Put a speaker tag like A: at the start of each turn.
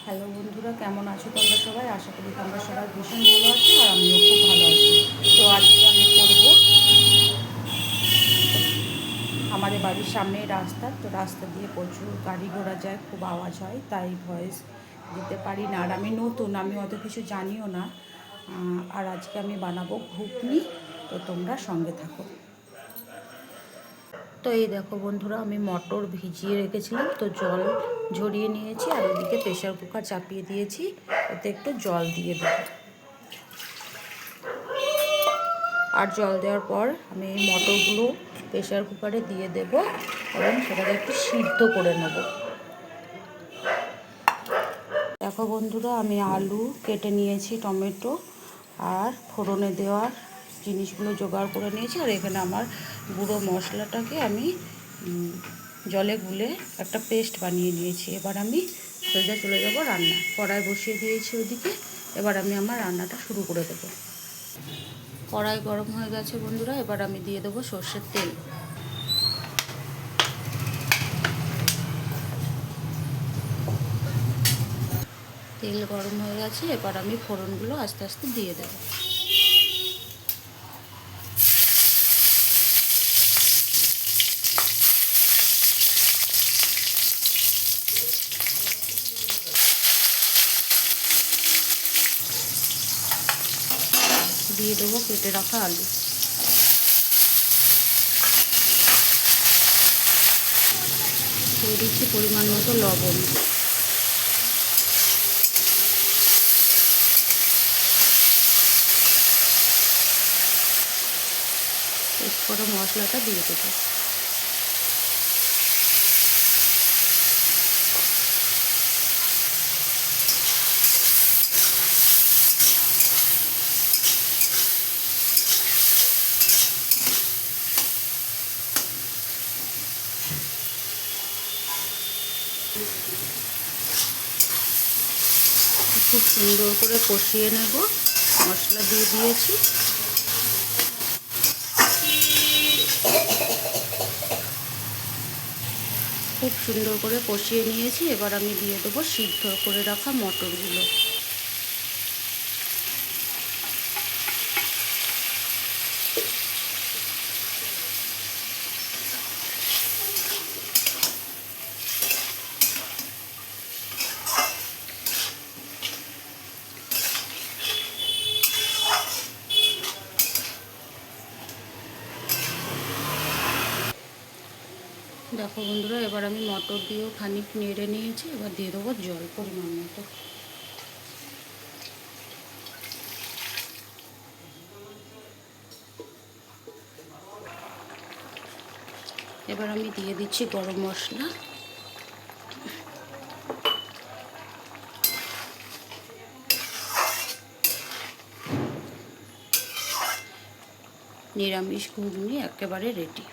A: Hello বন্ধুরা, কেমন আছো তোমরা সবাই? আশা করি তোমরা সবাই ভীষণ ভালো আছো আর আমিও খুব ভালো আছি। তো আজকে আমি করব আমাদের বাড়ির সামনে রাস্তা, তো রাস্তা দিয়ে প্রচুর গাড়ি ঘোড়া যায়, খুব আওয়াজ হয়, তাই ভয়েস দিতে পারি না। আর আমি নতুন, আমি অত কিছু জানিও না। আর আজকে আমি বানাবো ঘুগনি, তো তোমরা সঙ্গে থাকো। তো এই দেখো বন্ধুরা, আমি মটর ভিজিয়ে রেখেছিলাম, তো জল ঝরিয়ে নিয়েছি আর ওদিকে প্রেশার কুকার চাপিয়ে দিয়েছি, ওতে একটু জল দিয়ে দেবো। আর জল দেওয়ার পর আমি এই মটরগুলো প্রেশার কুকারে দিয়ে দেব এবং সেটাকে একটু সিদ্ধ করে নেব। দেখো বন্ধুরা, আমি আলু কেটে নিয়েছি, টমেটো আর ফোড়নে দেওয়ার জিনিসগুলো জোগাড় করে নিয়েছি। আর এখানে আমার গুঁড়ো মশলাটাকে আমি জলে গুলে একটা পেস্ট বানিয়ে নিয়েছি। এবার আমি সোজা চলে যাব রান্না। কড়াই বসিয়ে দিয়েছি ওদিকে, এবার আমি আমার রান্নাটা শুরু করে দেবো। কড়াই গরম হয়ে গেছে বন্ধুরা, এবার আমি দিয়ে দেবো সর্ষের তেল। তেল গরম হয়ে গেছে, এবার আমি ফোড়নগুলো আস্তে আস্তে দিয়ে দেবো। দিয়ে দেবো কেটে রাখা আলু। দিয়ে দিচ্ছি পরিমাণ মতো লবণ। পেস্ট করা মশলাটা দিয়ে দেবো। খুব সুন্দর করে কষিয়ে নেব। মশলা দিয়ে দিয়েছি। খুব সুন্দর করে কষিয়ে নিয়েছি, এবার আমি দিয়ে দেবো সিদ্ধ করে রাখা মটরগুলো। দেখো বন্ধুরা, এবার আমি মটর দিয়েও খানিক নেড়ে নিয়েছি, এবার দিয়ে দেবো জল পরিমাণ মতো। এবার আমি দিয়ে দিচ্ছি গরম মশলা। নিরামিষ ঘুগনি একেবারে রেডি।